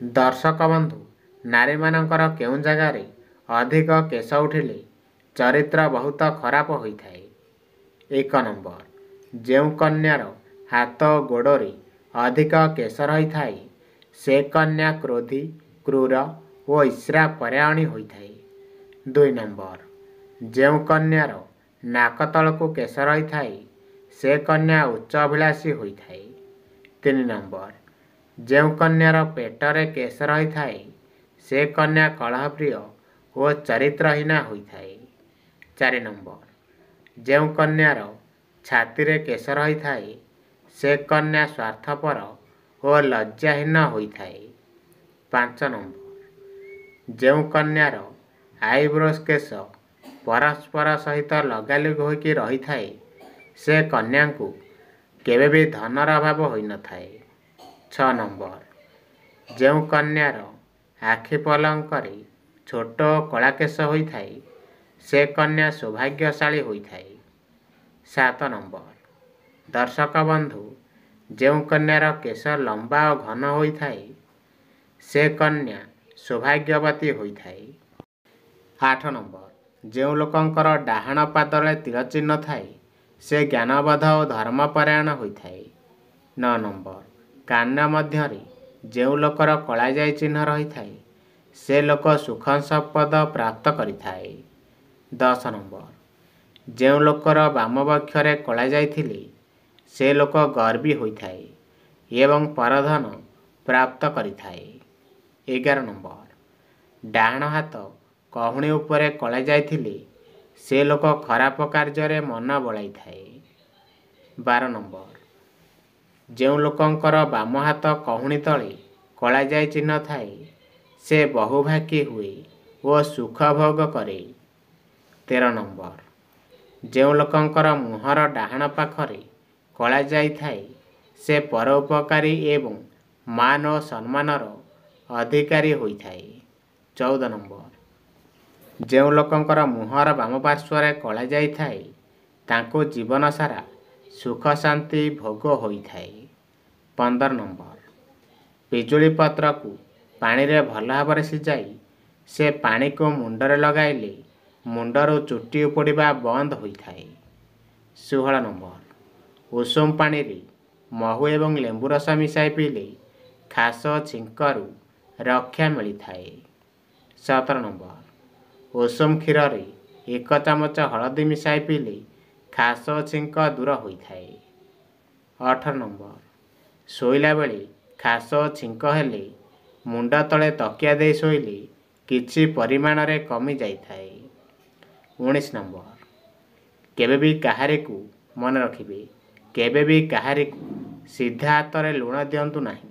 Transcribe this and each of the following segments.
दर्शक बंधु नारी मानकर केउं जगार अधिक केश उठिले चरित्र बहुत खराब होता है। 1 नंबर जेउ कन्यार हाथ गोड़े अधिक केश रही थाए से कन्या क्रोधी क्रूर और ईर्ष्या परायणी होता है। 2 नंबर जेउ कन्यार नाक तलकू केश रही थाए से कन्या उच्च अभिलाषी होता है। 3 नंबर जेउ कन्यार पेटरे केश रही थाए से कन्या कलहप्रिय और चरित्रहीना होता है। 4 नंबर जेउ कन्यार छाती रे केश रही थाए से कन्या स्वार्थपर और लज्जाहीन होता है। 5 नंबर जेउ कन्यार आईब्रोज केश परस्पर सहित लगालग होकी रही थाए से कन्या को केवे भी धनर अभाव होई न थाए। 6 नंबर जेउ कन्यार आखि पलंकरे छोट कला केश होता है से कन्या सौभाग्यशाली होता है। 7 नंबर दर्शक बंधु जेउ कन्यार केश लंबा और घन होता है से कन्या सौभाग्यवती होता है। 8 नंबर जेउ लोकंकर डाहाण पादरे तीर चिन्ह थाए से ज्ञानबोध और धर्मपरायण होता है। 9 नंबर कान मध्य जेउ लोकर कलाजाई चिन्ह रही थाए से लोक सुख संपद प्राप्त करिथाए। 10 नंबर जेउ लोकर बाम बक्षरे कलाजाई थिले से लोक गर्वी होता है एवं परधन प्राप्त करिथाए। 11 नंबर डाहाण हाथ कहुणी उपरे कलाजाई थिले से लोक खराब कार्य मन बलाई थाए। 12 नंबर जेउ लोकंकर बाम हाथ कहुणी तले कलाजाई चिन्ह थाए से बहुभागी हुए और सुख भोग करे। 13 नंबर जेउ लोकंकर मुहर डाहाण पाखरे कलाजाई थाए से परोपकारी एवं मान और सम्मानर अधिकारी होइथाए। 14 नंबर जेउ लोकंकर मुहर बाम पार्श्वरे कलाजाई थाए तांको जीवन सारा सुख शांति भोग होइथाए। 15 नंबर पिजुली पत्र को पानी रे भल भाव सिझाई से पानी को मुंडरे लगाइले मुंडर चुटी उपड़ा बंद होता है। 16 नंबर उषुम पानी रे महू एवं लेंबू रस मिसाई पीले खास छिंकरू रक्षा मिलता है। 17 नंबर उषुम क्षीर रे 1 चामच हलदी मिसाई पीले खास छिंक दूर होता है। 18 नंबर शोइला बेले खास छिंक हेले मुंड तले तकिया दे शोइले किछि परिमाण रे कमी जाइथाए। 19 नंबर केबे भी काहारी को मन रखिबे केबे भी काहारी को सीधा हाथ रे लुण दियंतु नाही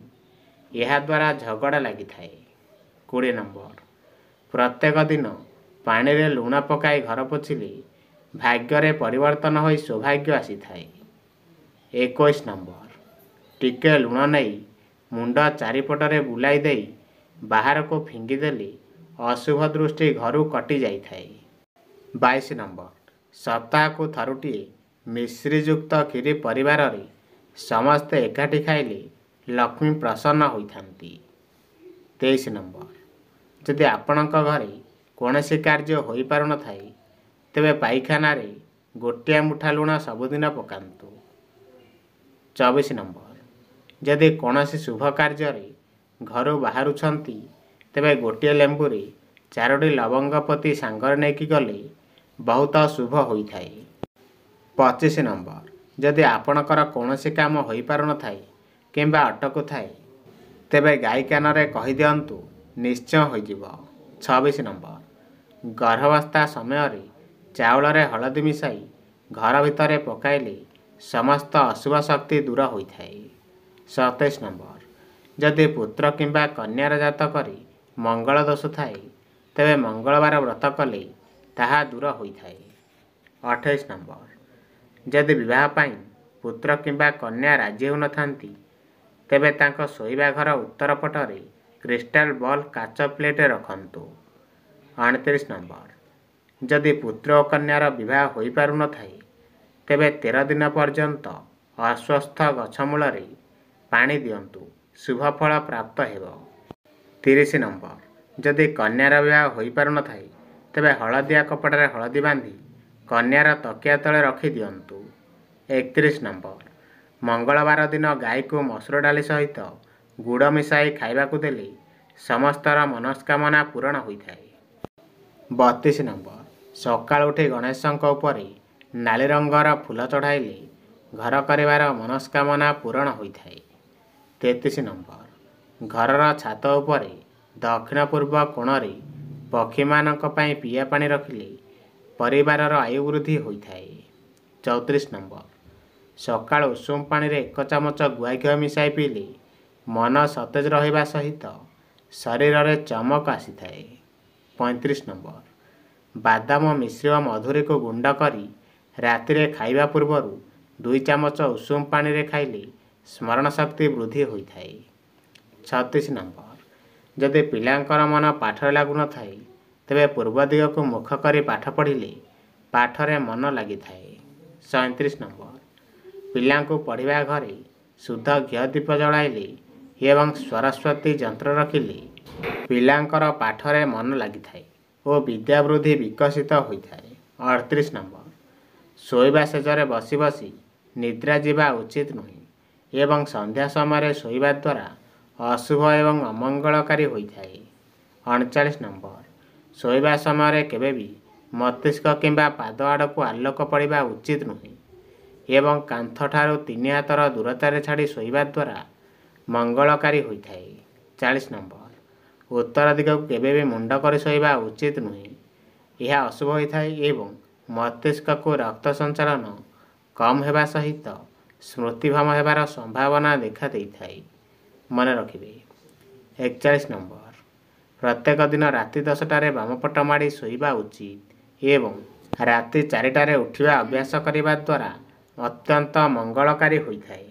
यह द्वारा झगड़ा लगी थाए। 20 नंबर प्रत्येक दिन पानी रे लुण पकाई घर पोछिले भाग्य रे परिवर्तन होई सौभाग्य आसी थाए। 21 नंबर टिके लुण नहीं मुंड चारिपटरे बुलाई दे बाहर को फिंगिदेले अशुभ दृष्टि घर कटि जाइथाए। 22 नंबर सप्ताह को थरुटिए मिश्रीयुक्त क्षीरी परिवार रे समस्ते एकाठी खाइले लक्ष्मी प्रसन्न होइथांती। 23 नंबर जदि आपणक घरे कौनसी कार्य होई पारु न थाए तेबे पाइखाना रे गोटिया मुठा लुण सबुदिन पकांतु। 24 नंबर जदि कौनसी शुभ कार्य घर बाहरुछंती तेबे गोटे लेंबू रे 4टी लवंगपति सांगर नेकी गले बहुत शुभ होता है। 25 नंबर जदि आपणकर कौनसी काम होई पारु न थाए किंबा अटकु थाए तेबे गाई कान रे कहि दियंतु निश्चय होई जिवो। 26 नंबर गर्भावस्था समय रे चाउल रे हलदी मिसाई घर भितरे पकाइले समस्त अशुभ शक्ति दूर होइथाए। 27 नंबर जदि पुत्र किंबा कन्यार जातक मंगल दोष थाए तेबे मंगलवार व्रत कले ताहा दूर होइथाए। 28 नंबर जदि विवाह पाई पुत्र किंबा कन्या राजी हो नथांती तेबे तांको शोइबा घर उत्तर पटरे क्रिस्टाल बॉल काच प्लेट रखंतु। 29 नंबर जदि पुत्र और कन्यार विवाह होई पारु न थाए तेबे 13 दिन पर्यंत अस्वस्थ गछ मूल पानी दियंतु शुभ फल प्राप्त हेबो। 30 ନମ୍ବର, ଯଦି କନ୍ୟାର ବିବାହ ହୋଇପାରୁନଥାଏ ତେବେ ହଳଦିଆ କପଡ଼ାରେ ହଳଦୀ ବାନ୍ଧି କନ୍ୟାର ତକିଆ ତଳେ ରଖିଦିଅନ୍ତୁ। 31 ନମ୍ବର, ମଙ୍ଗଳବାର ଦିନ ଗାଈକୁ ମସୁର ଡାଲି ସହିତ ଗୁଡ଼ ମିଶାଇ ଖାଇବାକୁ ଦେଲେ ସମସ୍ତର ମନସ୍କାମନା ପୂରଣ ହୋଇଥାଏ। 32 ନମ୍ବର, ସକାଳୁ ଉଠି ଗଣେଶଙ୍କ ଉପରେ ନାଲି ରଙ୍ଗର ଫୁଲ ଚଢ଼ାଇଲେ ଘର କରିବାର ମନସ୍କାମନା ପୂରଣ ହୋଇଥାଏ। 33 ନମ୍ବର, ଘରର ଛାତ ଉପରେ ଦକ୍ଷିଣ ପୂର୍ବ କୋଣରେ ପକ୍ଷୀମାନଙ୍କ ପାଇଁ ପିଇବା ପାଣି ରଖିଲେ ପରିବାରର ଆୟୁ ବୃଦ୍ଧି ହୋଇଥାଏ। 34 ନମ୍ବର, ସକାଳୁ ଉଷୁମ ପାଣିରେ 1 ଚାମଚ ଗୁଆ ଘିଅ ମିଶାଇ ପିଇଲେ ମନ ସତେଜ ରହିବା ସହିତ ଶରୀରରେ ଚମକ ଆସିଥାଏ। 35 ନମ୍ବର, ବାଦାମ ମିଶ୍ରି ଓ ମଧୁରୀକୁ ଗୁଣ୍ଡ କରି ରାତିରେ ଖାଇବା ପୂର୍ବରୁ 2 ଚାମଚ ଉଷୁମ ପାଣିରେ ଖାଇଲେ ସ୍ମରଣ ଶକ୍ତି ବୃଦ୍ଧି ହୋଇଥାଏ। 36 ନମ୍ବର, ଯଦି ପିଲାଙ୍କର ମନ ପାଠରେ ଲାଗୁନଥାଏ ତେବେ ପୂର୍ବ ଦିଗକୁ ମୁଖ କରି ପାଠ ପଢ଼ିଲେ ପାଠରେ ମନ ଲାଗିଥାଏ। 37 ନମ୍ବର, ପିଲାଙ୍କୁ ପଢ଼ିବା ଘରେ ଶୁଦ୍ଧ ଘିଅ ଦୀପ ଜଳାଇଲେ ଏବଂ ସରସ୍ୱତୀ ଯନ୍ତ୍ର ରଖିଲେ ପିଲାଙ୍କର ପାଠରେ ମନ ଲାଗିଥାଏ ଓ ବିଦ୍ୟା ବୃଦ୍ଧି ବିକଶିତ ହୋଇଥାଏ। 38 ନମ୍ବର, ଶୋଇବା ଶେଯରେ ବସି ବସି ନିଦ୍ରା ଯିବା ଉଚିତ ନୁହେଁ ଏବଂ ସନ୍ଧ୍ୟା ସମୟରେ ଶୋଇବା ଦ୍ୱାରା ଅଶୁଭ ଏବଂ ଅମଙ୍ଗଳକାରୀ ହୋଇଥାଏ। 39 ନମ୍ବର, ଶୋଇବା ସମୟରେ କେବେ ବି ମସ୍ତିଷ୍କ କିମ୍ବା ପାଦ ଆଡ଼କୁ ଆଲୋକ ପଡ଼ିବା ଉଚିତ ନୁହେଁ ଏବଂ କାନ୍ଥଠାରୁ 3 ହାତର ଦୂରତାରେ ଛାଡ଼ି ଶୋଇବା ଦ୍ୱାରା ମଙ୍ଗଳକାରୀ ହୋଇଥାଏ। 40 ନମ୍ବର, ଉତ୍ତର ଦିଗକୁ କେବେ ବି ମୁଣ୍ଡ କରି ଶୋଇବା ଉଚିତ ନୁହେଁ। ଏହା ଅଶୁଭ ହୋଇଥାଏ ଏବଂ ମସ୍ତିଷ୍କକୁ ରକ୍ତ ସଞ୍ଚାଳନ କମ୍ ହେବା ସହିତ ସ୍ମୃତିଭ୍ରମ ହେବାର ସମ୍ଭାବନା ଦେଖା ଦେଇଥାଏ। ମନେ ରଖିବେ। 41 ନମ୍ବର, ପ୍ରତ୍ୟେକ ଦିନ ରାତି 10ଟାରେ ବାମପଟ ମାଡ଼ି ଶୋଇବା ଉଚିତ ଏବଂ ରାତି 4ଟାରେ ଉଠିବା ଅଭ୍ୟାସ କରିବା ଦ୍ୱାରା ଅତ୍ୟନ୍ତ ମଙ୍ଗଳକାରୀ ହୋଇଥାଏ।